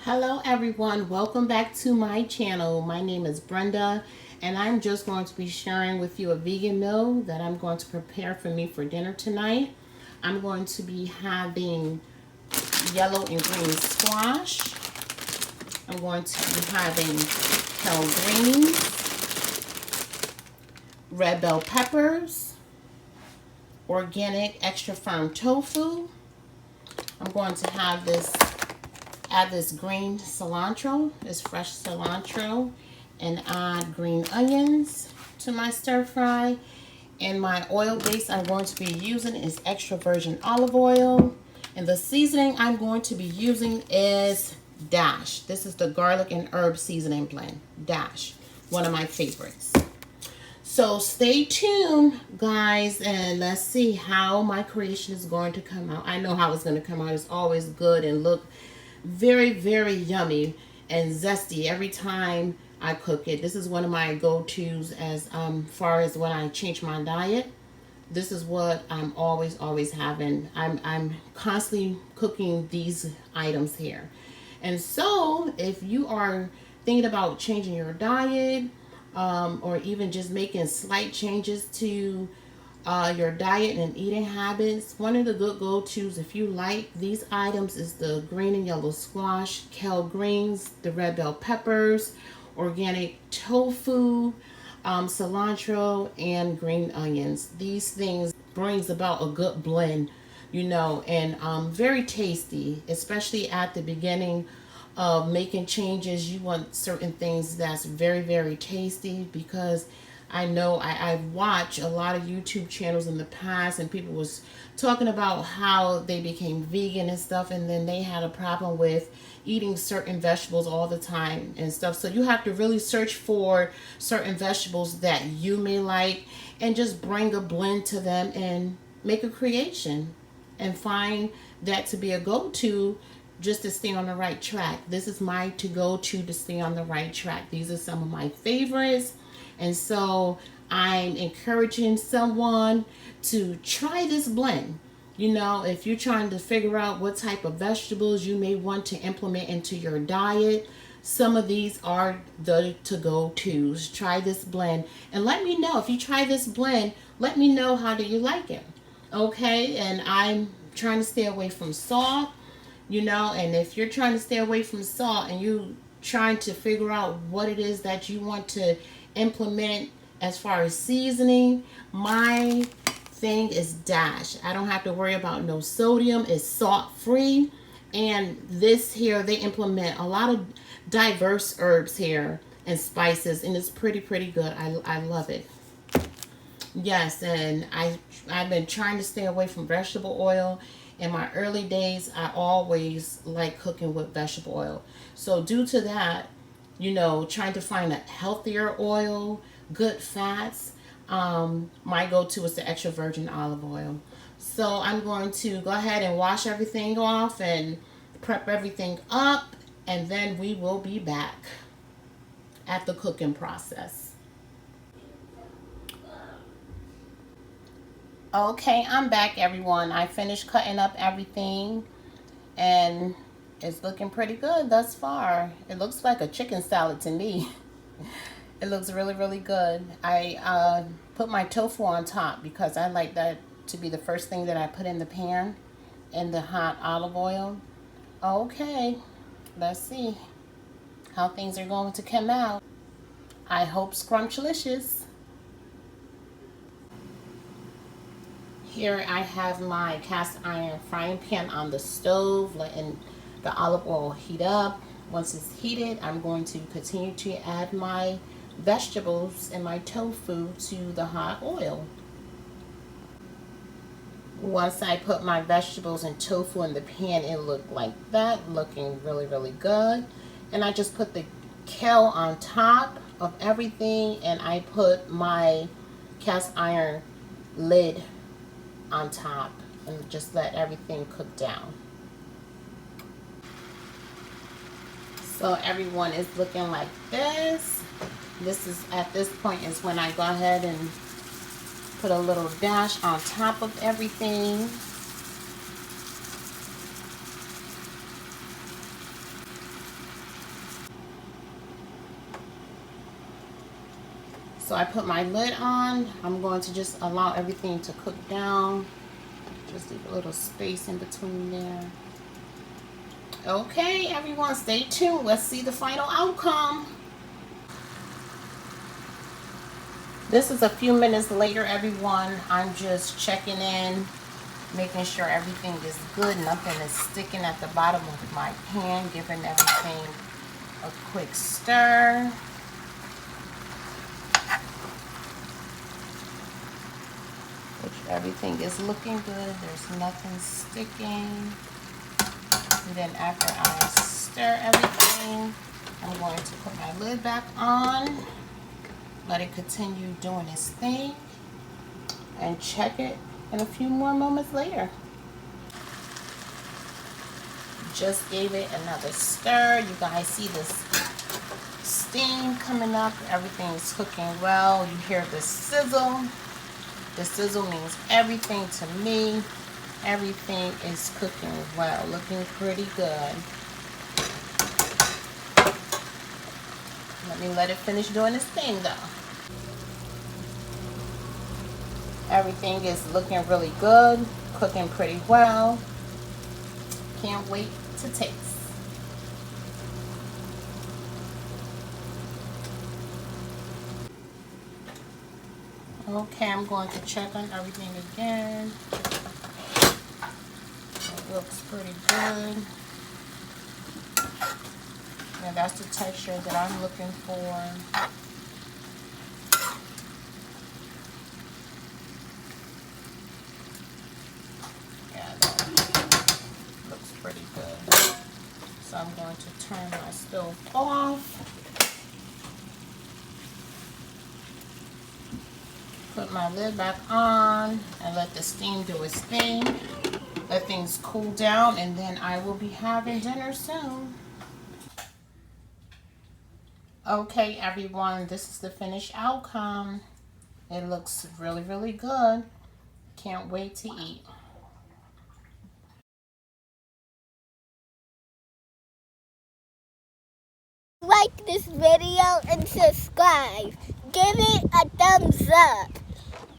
Hello everyone, welcome back to my channel. My name is Brenda and I'm just going to be sharing with you a vegan meal that I'm going to prepare for me for dinner tonight. I'm going to be having yellow and green squash. I'm going to be having kale greens, red bell peppers, organic extra firm tofu. I'm going to have add this green cilantro, this fresh cilantro, and add green onions to my stir fry. And my oil base I'm going to be using is extra virgin olive oil. And the seasoning I'm going to be using is Dash. This is the garlic and herb seasoning blend. Dash, one of my favorites. So stay tuned, guys, and let's see how my creation is going to come out. I know how it's going to come out. It's always good and look very, very yummy and zesty every time I cook it. This is one of my go-tos as far as when I change my diet. This is what I'm always having. I'm constantly cooking these items here. And so if you are thinking about changing your diet, or even just making slight changes to your diet and eating habits, one of the good go-tos if you like these items is the green and yellow squash, kale greens, the red bell peppers, organic tofu, cilantro, and green onions. These things brings about a good blend, and very tasty, especially at the beginning of making changes. You want certain things that's very, very tasty, because I know I've watched a lot of YouTube channels in the past and people was talking about how they became vegan and stuff, and then they had a problem with eating certain vegetables all the time and stuff. So you have to really search for certain vegetables that you may like and just bring a blend to them and make a creation and find that to be a go-to just to stay on the right track. This is my to-go-to to stay on the right track. These are some of my favorites. And so I'm encouraging someone to try this blend. If you're trying to figure out what type of vegetables you may want to implement into your diet, some of these are the to-go-tos. Try this blend and let me know. If you try this blend, let me know how do you like it. Okay, and I'm trying to stay away from salt, and if you're trying to stay away from salt and you trying to figure out what it is that you want to implement as far as seasoning, my thing is Dash. I don't have to worry about no sodium. It's salt free. And this here, they implement a lot of diverse herbs here and spices, and it's pretty good. I love it. Yes, and I've been trying to stay away from vegetable oil. In my early days, I always like cooking with vegetable oil. So due to that, trying to find a healthier oil, good fats, my go-to is the extra virgin olive oil. So I'm going to go ahead and wash everything off and prep everything up, and then we will be back at the cooking process. Okay, I'm back, everyone. I finished cutting up everything, and it's looking pretty good thus far. It looks like a chicken salad to me. It looks really good. I put my tofu on top because I like that to be the first thing that I put in the pan in the hot olive oil. Okay, let's see how things are going to come out. I hope scrumptious. Here I have my cast iron frying pan on the stove, letting the olive oil heat up. Once it's heated, I'm going to continue to add my vegetables and my tofu to the hot oil. Once I put my vegetables and tofu in the pan, it looked like that, looking really good. And I just put the kale on top of everything, and I put my cast iron lid on top and just let everything cook down. So everyone is looking like this. This is, at this point is when I go ahead and put a little dash on top of everything. So I put my lid on. I'm going to just allow everything to cook down. Just leave a little space in between there. Okay, everyone, stay tuned. Let's see the final outcome. This is a few minutes later, everyone. I'm just checking in, making sure everything is good. Nothing is sticking at the bottom of my pan. Giving everything a quick stir. Which everything is looking good. There's nothing sticking. And then after I stir everything, I'm going to put my lid back on. Let it continue doing its thing. And check it in a few more moments later. Just gave it another stir. You guys see this steam coming up. Everything is cooking well. You hear the sizzle. The sizzle means everything to me. Everything is cooking well. Looking pretty good. Let me let it finish doing its thing though. Everything is looking really good. Cooking pretty well. Can't wait to taste. Okay, I'm going to check on everything again. It looks pretty good. And that's the texture that I'm looking for. Yeah, that looks pretty good. So I'm going to turn my stove off. Put my lid back on and let the steam do its thing. Let things cool down, and then I will be having dinner soon. Okay, everyone, this is the finished outcome. It looks really, really good. Can't wait to eat. Like this video and subscribe. Give it a thumbs up.